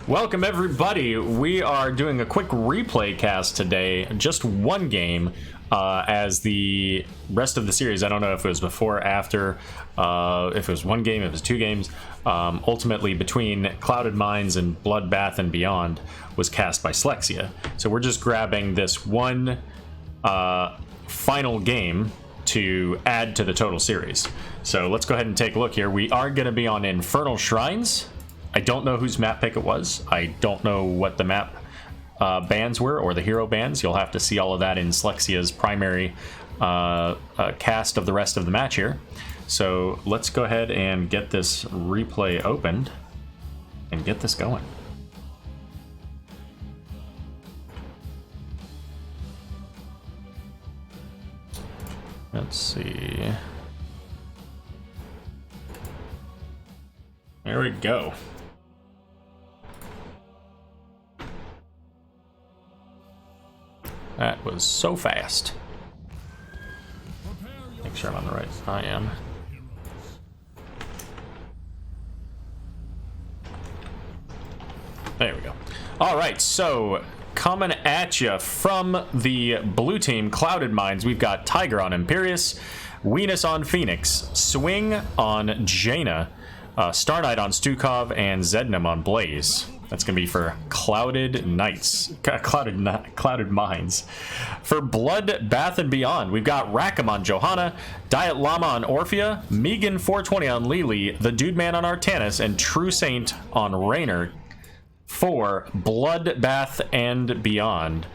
Welcome everybody. We are doing a quick replay cast today, just one game, as the rest of the series. I don't know if it was before or after, if it was one game, if it was two games. Ultimately, between Clouded Minds and Bloodbath and Beyond was cast by Slexia. So we're just grabbing this one final game to add to the total series. So let's go ahead and take a look here. We are going to be on Infernal Shrines. I don't know whose map pick it was. I don't know what the map bans were or the hero bans. You'll have to see all of that in Slexia's primary cast of the rest of the match here. So let's go ahead and get this replay opened and get this going. Let's see. There we go. That was so fast. Make sure I'm on the right. I am. There we go. All right, so coming at you from the blue team, Clouded Minds, we've got Tiger on Imperius, Venus on Phoenix, Swing on Jaina, Star Knight on Stukov, and Zednam on Blaze. That's going to be for Clouded Knights, Clouded Minds. For Bloodbath and Beyond, we've got Rackham on Johanna, Diet Llama on Orphea, Megan 420 on Lily, The Dude Man on Artanis, and True Saint on Raynor. For Bloodbath and Beyond,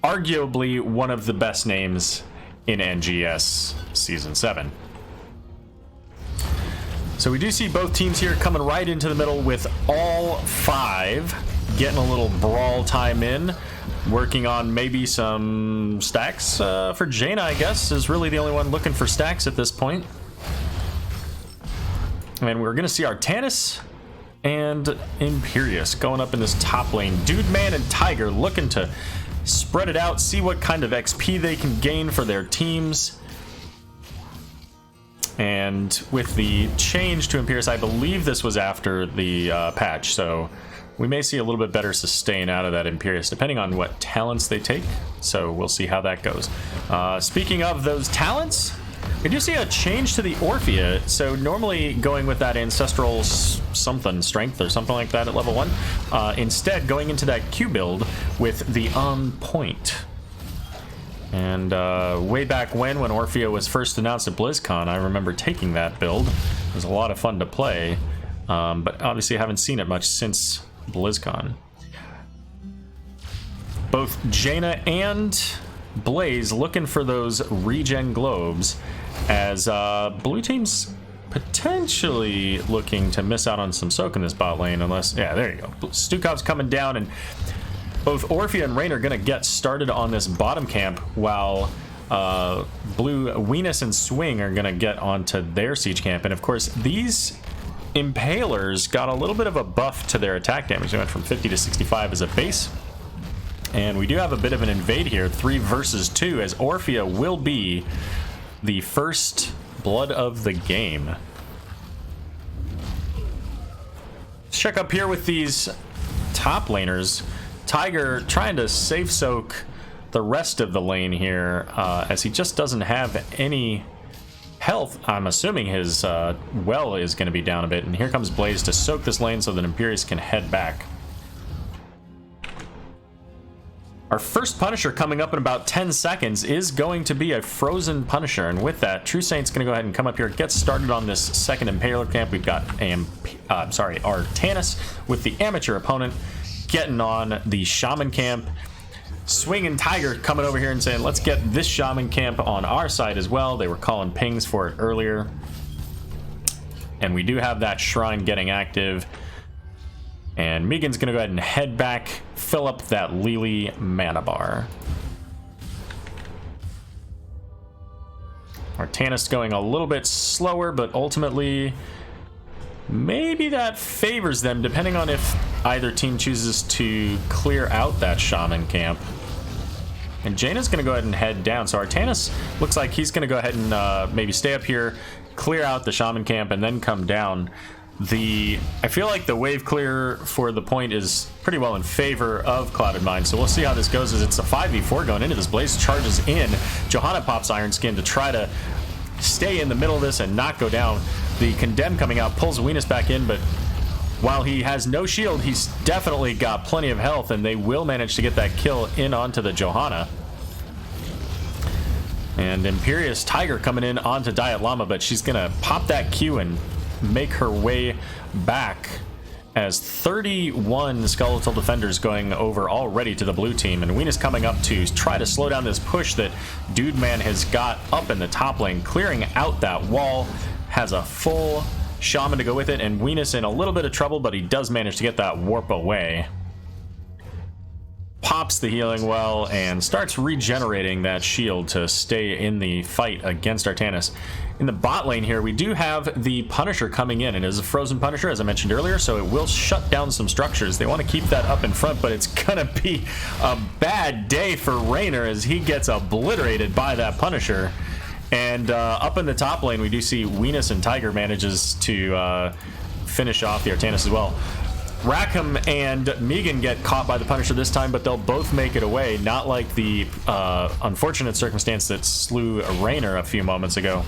arguably one of the best names in NGS Season 7. So we do see both teams here coming right into the middle with all five getting a little brawl time in, working on maybe some stacks for Jaina, I guess, is really the only one looking for stacks at this point. And we're going to see Artanis and Imperius going up in this top lane. Dude Man and Tiger looking to spread it out, see what kind of XP they can gain for their teams. And with the change to Imperius, I believe this was after the patch, so we may see a little bit better sustain out of that Imperius, depending on what talents they take. So we'll see how that goes. Speaking of those talents, we do see a change to the Orphea. So normally going with that ancestral something strength or something like that at level 1, instead going into that Q build with the On Point. And way back when Orphea was first announced at BlizzCon, I remember taking that build. It was a lot of fun to play, but obviously I haven't seen it much since BlizzCon. Both Jaina and Blaze looking for those regen globes, as blue team's potentially looking to miss out on some soak in this bot lane, unless, yeah, there you go. Stukov's coming down, and both Orphea and Raynor are going to get started on this bottom camp, while blue Venus and Swing are going to get onto their siege camp. And of course, these Impalers got a little bit of a buff to their attack damage. They went from 50 to 65 as a base. And we do have a bit of an invade here, 3 versus 2, as Orphea will be the first blood of the game. Let's check up here with these top laners. Tiger trying to safe soak the rest of the lane here, as he just doesn't have any health. I'm assuming his well is going to be down a bit, and here comes Blaze to soak this lane so that Imperius can head back. Our first Punisher coming up in about 10 seconds is going to be a Frozen Punisher, and with that, True Saint's going to go ahead and come up here, get started on this second Impaler camp. We've got Artanis with the Amateur opponent getting on the Shaman camp. Swing and Tiger coming over here and saying, let's get this Shaman camp on our side as well. They were calling pings for it earlier. And we do have that shrine getting active. And Megan's going to go ahead and head back, fill up that Lily mana bar. Artanis going a little bit slower, but ultimately maybe that favors them, depending on if either team chooses to clear out that Shaman camp. And Jaina's going to go ahead and head down. So Artanis looks like he's going to go ahead and maybe stay up here, clear out the Shaman camp, and then come down. I feel like the wave clear for the point is pretty well in favor of Clouded Mind, so we'll see how this goes as it's a 5v4 going into this. Blaze charges in. Johanna pops Iron Skin to try to stay in the middle of this and not go down. The Condemn coming out pulls Venus back in, but while he has no shield, he's definitely got plenty of health, and they will manage to get that kill in onto the Johanna. And Imperious Tiger coming in onto Diet Llama, but she's gonna pop that Q and make her way back as 31 skeletal defenders going over already to the blue team, and Venus coming up to try to slow down this push that Dude Man has got up in the top lane, clearing out that wall, has a full shaman to go with it, and Venus in a little bit of trouble, but he does manage to get that warp away. Pops the healing well and starts regenerating that shield to stay in the fight against Artanis. In the bot lane here, we do have the Punisher coming in. It is a frozen Punisher, as I mentioned earlier, so it will shut down some structures. They want to keep that up in front, but it's gonna be a bad day for Raynor as he gets obliterated by that Punisher. And up in the top lane, we do see Venus and Tiger manages to finish off the Artanis as well. Rackham and Megan get caught by the Punisher this time, but they'll both make it away, not like the unfortunate circumstance that slew Raynor a few moments ago.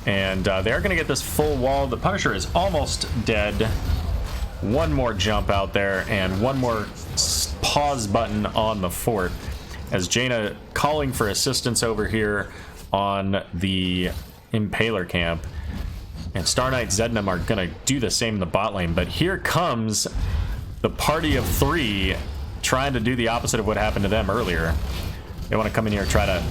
And they're going to get this full wall. The Punisher is almost dead. One more jump out there, and one more pause button on the fort, as Jaina calling for assistance over here on the Impaler camp. And Star Knight Zednam are going to do the same in the bot lane. But here comes the party of three trying to do the opposite of what happened to them earlier. They want to come in here and try to...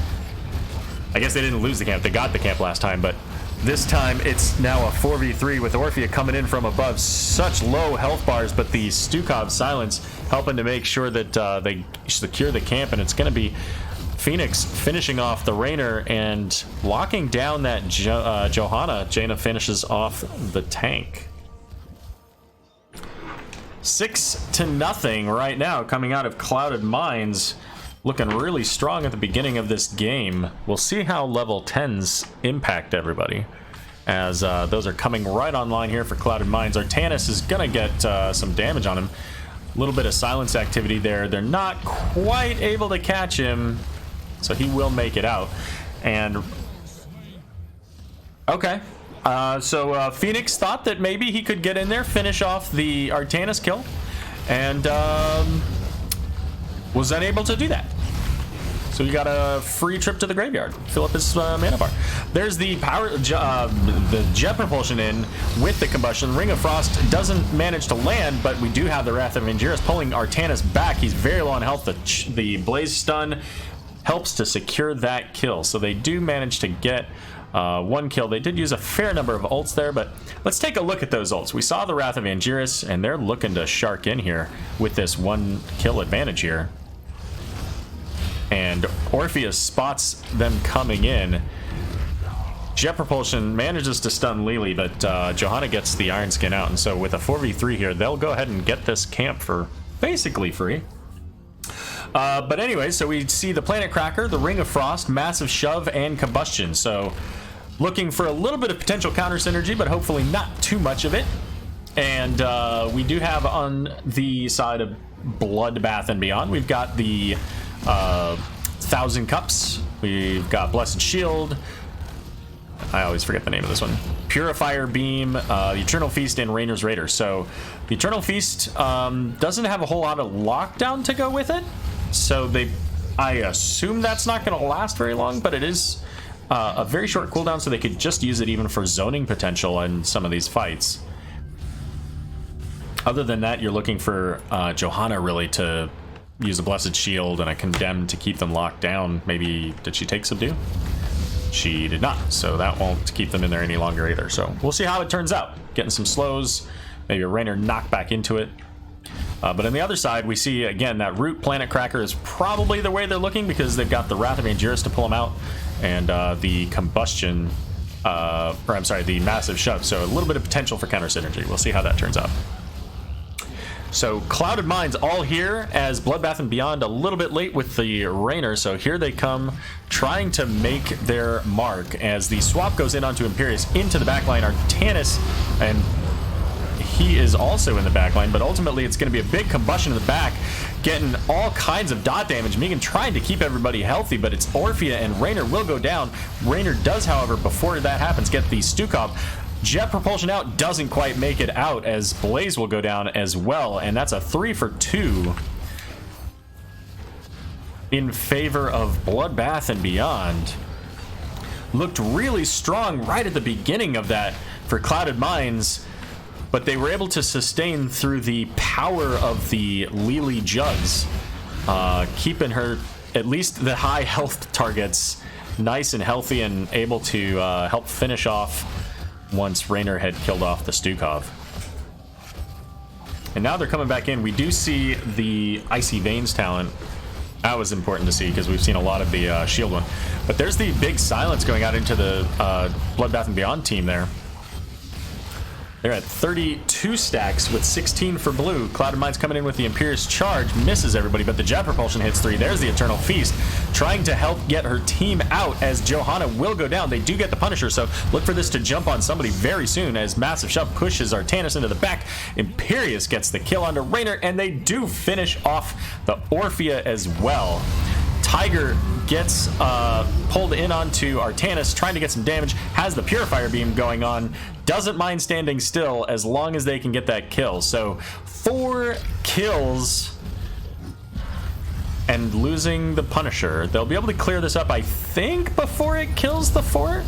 I guess they didn't lose the camp. They got the camp last time. But this time it's now a 4v3 with Orphea coming in from above. Such low health bars, but the Stukov Silence helping to make sure that they secure the camp. And it's going to be Phoenix finishing off the Raynor and locking down that Johanna. Jaina finishes off the tank. 6-0 right now coming out of Clouded Minds. Looking really strong at the beginning of this game. We'll see how level 10s impact everybody, as those are coming right online here for Clouded Minds. Artanis is gonna get some damage on him. A little bit of silence activity there. They're not quite able to catch him, so he will make it out. And okay, so Phoenix thought that maybe he could get in there, finish off the Artanis kill, and was unable to do that. So you got a free trip to the graveyard, fill up his mana bar. There's the power, the jet propulsion in with the combustion. Ring of Frost doesn't manage to land, but we do have the Wrath of Angiras pulling Artanis back. He's very low on health. The Blaze Stun helps to secure that kill, so they do manage to get one kill. They did use a fair number of ults there, but let's take a look at those ults. We saw the Wrath of Angiras, and they're looking to shark in here with this one kill advantage here. And Orpheus spots them coming in. Jet Propulsion manages to stun Lily, but Johanna gets the Iron Skin out, and so with a 4v3 here, they'll go ahead and get this camp for basically free. But anyway, so we see the Planet Cracker, the Ring of Frost, Massive Shove, and Combustion. So looking for a little bit of potential counter synergy, but hopefully not too much of it. And we do have on the side of Bloodbath and Beyond, we've got the 1,000 Cups, we've got Blessed Shield, I always forget the name of this one, Purifier Beam, the Eternal Feast, and Raynor's Raider. So the Eternal Feast doesn't have a whole lot of lockdown to go with it, so I assume that's not going to last very long, but it is a very short cooldown, so they could just use it even for zoning potential in some of these fights. Other than that, you're looking for Johanna really to use a Blessed Shield and a Condemn to keep them locked down. Maybe, did she take Subdue? She did not, so that won't keep them in there any longer either. So we'll see how it turns out. Getting some slows, maybe a Raynor knock back into it. But on the other side, we see, again, that Root Planet Cracker is probably the way they're looking, because they've got the Wrath of Angiras to pull them out, and the Combustion, or I'm sorry, the Massive Shove. So a little bit of potential for counter synergy. We'll see how that turns out. So Clouded Minds all here, as Bloodbath and Beyond a little bit late with the Raynor. So here they come, trying to make their mark as the swap goes in onto Imperious into the backline. Artanis and he is also in the back line, but ultimately it's going to be a big combustion in the back, getting all kinds of dot damage. Megan trying to keep everybody healthy, but it's Orphea and Raynor will go down. Raynor does, however, before that happens, get the Stukov. Jet propulsion out, doesn't quite make it out, as Blaze will go down as well, and that's a 3 for 2 in favor of Bloodbath and Beyond. Looked really strong right at the beginning of that for Clouded Minds, but they were able to sustain through the power of the Lily Jugs, keeping her, at least the high health targets, nice and healthy and able to help finish off once Raynor had killed off the Stukov. And now they're coming back in. We do see the Icy Veins talent. That was important to see because we've seen a lot of the shield one. But there's the big silence going out into the Bloodbath and Beyond team there. They're at 32 stacks with 16 for blue. Clouded Minds coming in with the Imperious Charge. Misses everybody, but the Jet Propulsion hits 3. There's the Eternal Feast. Trying to help get her team out as Johanna will go down. They do get the Punisher, so look for this to jump on somebody very soon as Massive Shove pushes Artanis into the back. Imperious gets the kill onto Raynor, and they do finish off the Orphea as well. Tiger gets pulled in onto Artanis, trying to get some damage, has the Purifier Beam going on, doesn't mind standing still as long as they can get that kill. So 4 kills and losing the Punisher. They'll be able to clear this up, I think, before it kills the fort?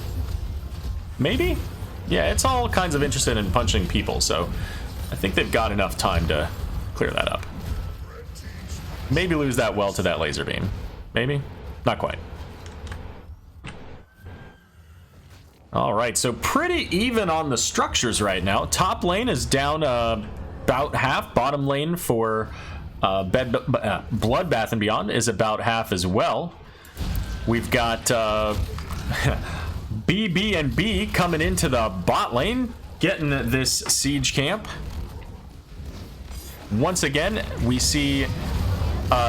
Maybe? Yeah, it's all kinds of interested in punching people, so I think they've got enough time to clear that up. Maybe lose that well to that laser beam. Maybe? Not quite. All right, so pretty even on the structures right now. Top lane is down about half. Bottom lane for Bloodbath and Beyond is about half as well. We've got BB and B coming into the bot lane, getting this siege camp. Once again, we see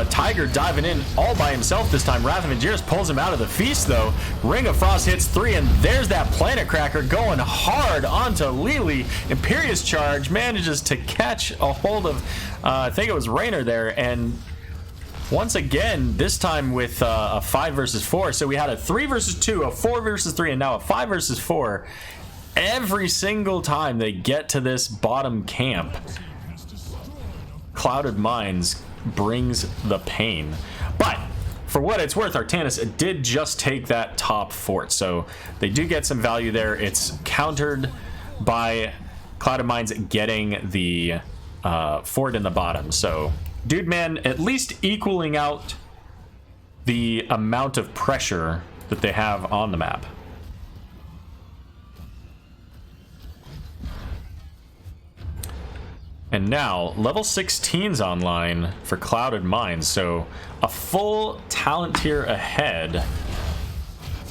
Tiger diving in all by himself this time. Wrath of Angiris pulls him out of the feast though. Ring of Frost hits 3, and there's that Planet Cracker going hard onto Lily. Imperious Charge manages to catch a hold of, I think it was Raynor there, and once again, this time with a 5 versus 4. So we had a 3 versus 2, a 4 versus 3, and now a 5 versus 4. Every single time they get to this bottom camp, Clouded Minds brings the pain. But for what it's worth, Artanis did just take that top fort, so they do get some value there. It's countered by Clouded Minds getting the fort in the bottom, so Dude Man at least equaling out the amount of pressure that they have on the map. And now, level 16's online for Clouded Minds, so a full talent tier ahead.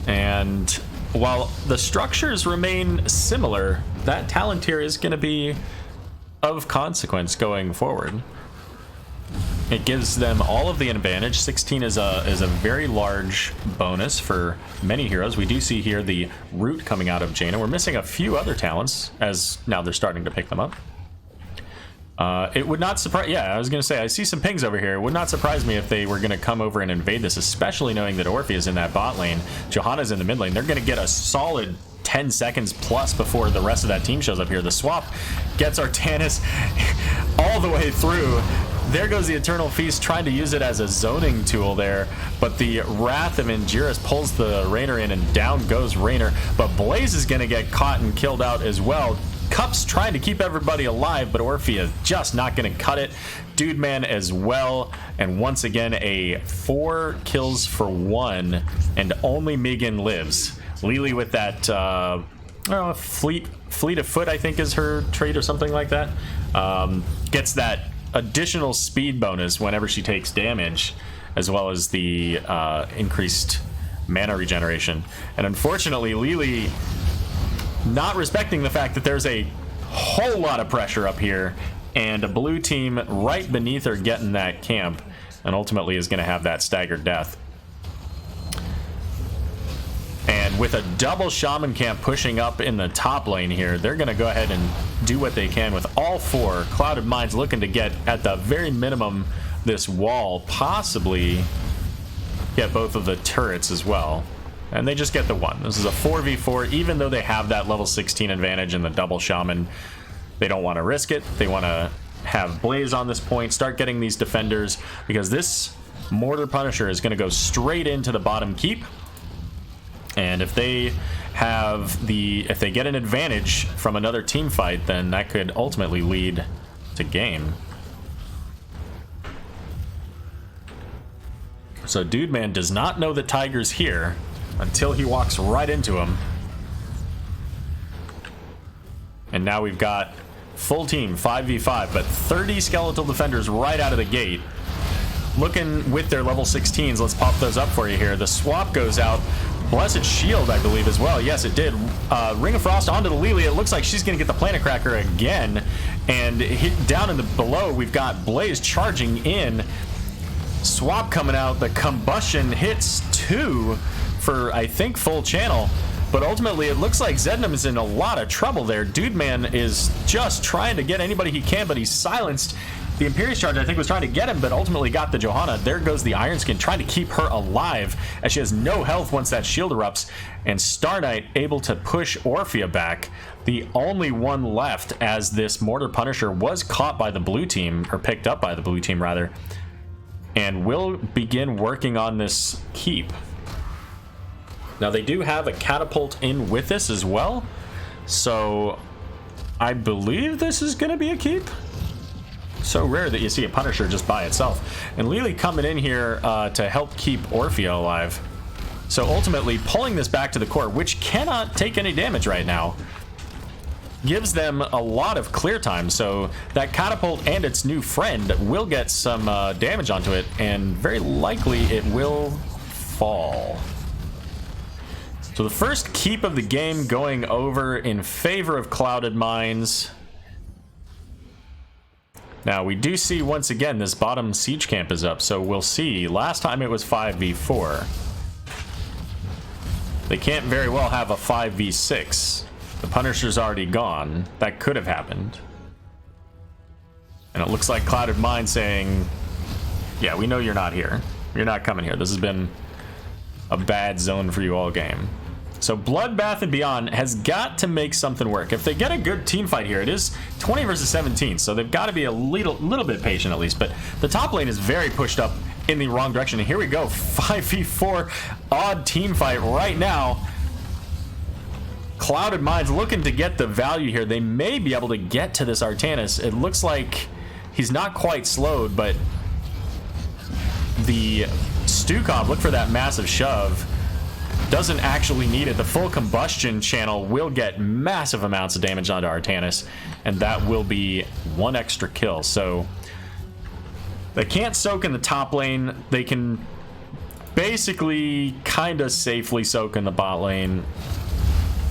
And while the structures remain similar, that talent tier is going to be of consequence going forward. It gives them all of the advantage. 16 is a very large bonus for many heroes. We do see here the root coming out of Jaina. We're missing a few other talents, as now they're starting to pick them up. It would not surprise... Yeah, I was going to say, I see some pings over here. It would not surprise me if they were going to come over and invade this, especially knowing that Orphea is in that bot lane. Johanna's in the mid lane. They're going to get a solid 10 seconds plus before the rest of that team shows up here. The swap gets Artanis all the way through. There goes the Eternal Feast, trying to use it as a zoning tool there, but the Wrath of Angiris pulls the Raynor in, and down goes Raynor. But Blaze is going to get caught and killed out as well. Cup's trying to keep everybody alive, but Orphea just not going to cut it. Dude Man as well, and once again a 4 kills for 1, and only Megan lives. Lily with that fleet of foot, I think is her trait or something like that, gets that additional speed bonus whenever she takes damage, as well as the increased mana regeneration. And unfortunately, Lily not respecting the fact that there's a whole lot of pressure up here and a blue team right beneath her getting that camp, and ultimately is going to have that staggered death. And And with a double Shaman Camp pushing up in the top lane here, they're going to go ahead and do what they can with all four. Clouded Minds looking to get, at the very minimum, this wall, possibly get both of the turrets as well. And they just get the one. This is a 4v4, even though they have that level 16 advantage in the double Shaman. They don't want to risk it. They want to have Blaze on this point, start getting these defenders, because this Mortar Punisher is going to go straight into the bottom keep. And if they get an advantage from another team fight, then that could ultimately lead to game. So Dude Man does not know that Tiger's here until he walks right into him. And now we've got full team 5v5, but 30 skeletal defenders right out of the gate. Looking with their level 16s, let's pop those up for you here. The swap goes out. Blessed Shield, I believe, as well. Yes, it did. Ring of Frost onto the Lily. It looks like she's going to get the Planet Cracker again. And down in the below, we've got Blaze charging in. Swap coming out. The combustion hits 2 for, I think, full channel. But ultimately, it looks like Zednam is in a lot of trouble there. Dude Man is just trying to get anybody he can, but he's silenced. The Imperious Charge, I think, was trying to get him, but ultimately got the Johanna. There goes the Iron Skin, trying to keep her alive, as she has no health once that shield erupts. And Star Knight able to push Orphea back. The only one left, as this Mortar Punisher was caught by the blue team, or picked up by the blue team, rather. And will begin working on this keep. Now, they do have a catapult in with this as well. So, I believe this is going to be a keep. So rare that you see a Punisher just by itself. And Lily coming in here to help keep Orphea alive. So ultimately, pulling this back to the core, which cannot take any damage right now, gives them a lot of clear time. So that catapult and its new friend will get some damage onto it, and very likely it will fall. So the first keep of the game going over in favor of Clouded Minds. Now, we do see, once again, this bottom siege camp is up, so we'll see. Last time it was 5v4. They can't very well have a 5v6. The Punisher's already gone. That could have happened. And it looks like Clouded Mind saying, yeah, we know you're not here. You're not coming here. This has been a bad zone for you all game. So Bloodbath and Beyond has got to make something work. If they get a good team fight here, it is 20 versus 17, so they've got to be a little bit patient at least. But the top lane is very pushed up in the wrong direction. And here we go, 5v4 odd team fight right now. Clouded Minds looking to get the value here. They may be able to get to this Artanis. It looks like he's not quite slowed, but the Stukov, look for that massive shove. Doesn't actually need it. The full combustion channel will get massive amounts of damage onto Artanis, and that will be one extra kill. So they can't soak in the top lane. They can basically kind of safely soak in the bot lane.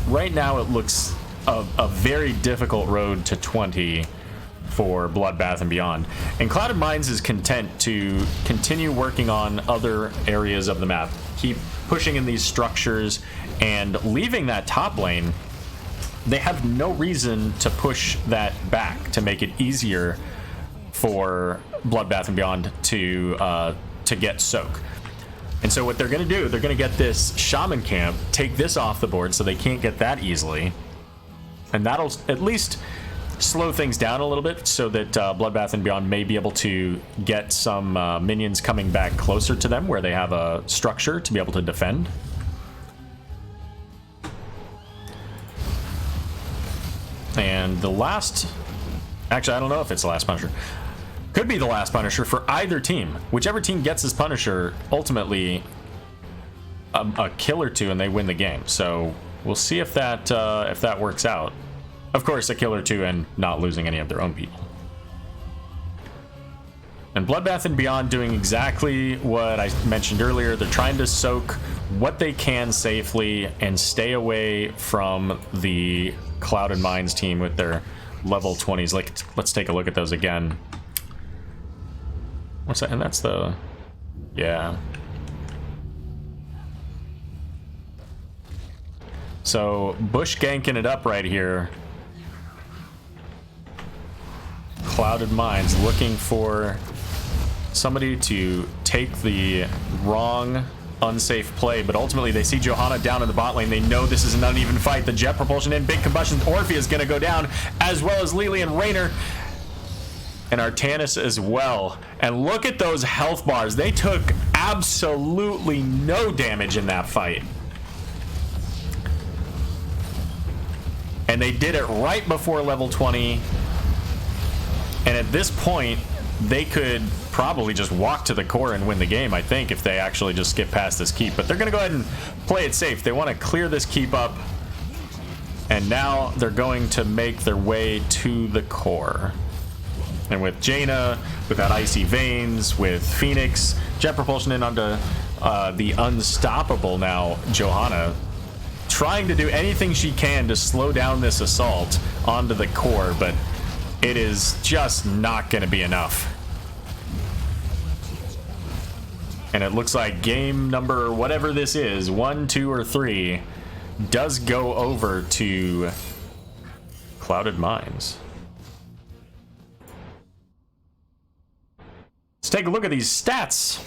Right now it looks a very difficult road to 20 for Bloodbath and Beyond. And Clouded Minds is content to continue working on other areas of the map. Keep pushing in these structures and leaving that top lane. They have no reason to push that back to make it easier for Bloodbath and Beyond to get soak. And so what they're going to do, they're going to get this Shaman Camp, take this off the board so they can't get that easily. And that'll at least slow things down a little bit so that Bloodbath and Beyond may be able to get some minions coming back closer to them where they have a structure to be able to defend. And the last... Actually, I don't know if it's the last Punisher. Could be the last Punisher for either team. Whichever team gets this Punisher, ultimately a kill or two and they win the game. So we'll see if that works out. Of course, a kill or two and not losing any of their own people. And Bloodbath and Beyond doing exactly what I mentioned earlier. They're trying to soak what they can safely and stay away from the Clouded Minds team with their level 20s. Like, let's take a look at those again. What's that? And that's the... Yeah. So Bush ganking it up right here. Clouded Minds looking for somebody to take the wrong unsafe play, but ultimately they see Johanna down in the bot lane. They know this is an uneven fight. The jet propulsion in, big combustion. Orphea is going to go down, as well as Lily and Raynor. And Artanis as well. And look at those health bars. They took absolutely no damage in that fight. And they did it right before level 20. And at this point, they could probably just walk to the core and win the game, I think, if they actually just skip past this keep. But they're going to go ahead and play it safe. They want to clear this keep up. And now they're going to make their way to the core. And with Jaina, with that Icy Veins, with Phoenix, jet propulsion in onto the unstoppable now, Johanna, trying to do anything she can to slow down this assault onto the core, but it is just not going to be enough. And it looks like game number, whatever this is, 1, 2, or 3, does go over to Clouded Minds. Let's take a look at these stats.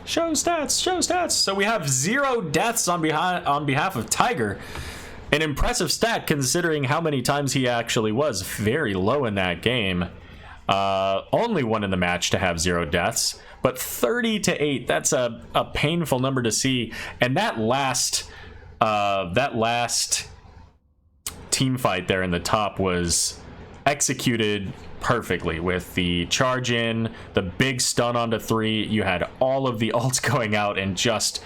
Show stats, show stats. So we have 0 deaths on behalf of Tiger. An impressive stat considering how many times he actually was very low in that game. Only one in the match to have 0 deaths, but 30-8. That's a painful number to see. And that last team fight there in the top was executed perfectly with the charge in, the big stun onto 3. You had all of the ults going out, and just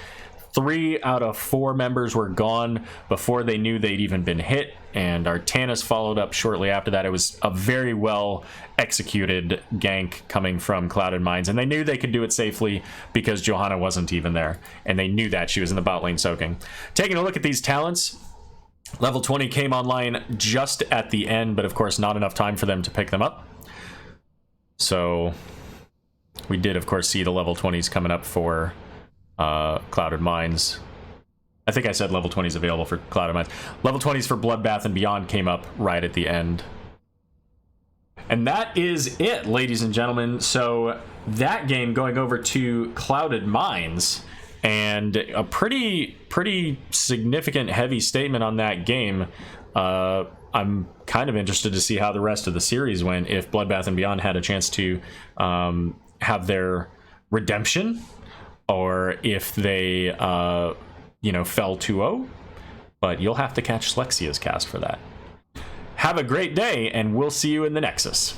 3 out of 4 members were gone before they knew they'd even been hit, and Artanis followed up shortly after that. It was a very well executed gank coming from Clouded Minds, and they knew they could do it safely because Johanna wasn't even there, and they knew that she was in the bot lane soaking. Taking a look at these talents, level 20 came online just at the end, but of course not enough time for them to pick them up. So we did, of course, see the level 20s coming up for Clouded Minds. I think I said level 20s available for Clouded Minds. Level 20s for Bloodbath and Beyond came up right at the end. And that is it, ladies and gentlemen. So that game going over to Clouded Minds, and a pretty significant heavy statement on that game. I'm kind of interested to see how the rest of the series went, if Bloodbath and Beyond had a chance to have their redemption, or if they fell 2-0. But you'll have to catch Slexia's cast for that. Have a great day, and we'll see you in the Nexus.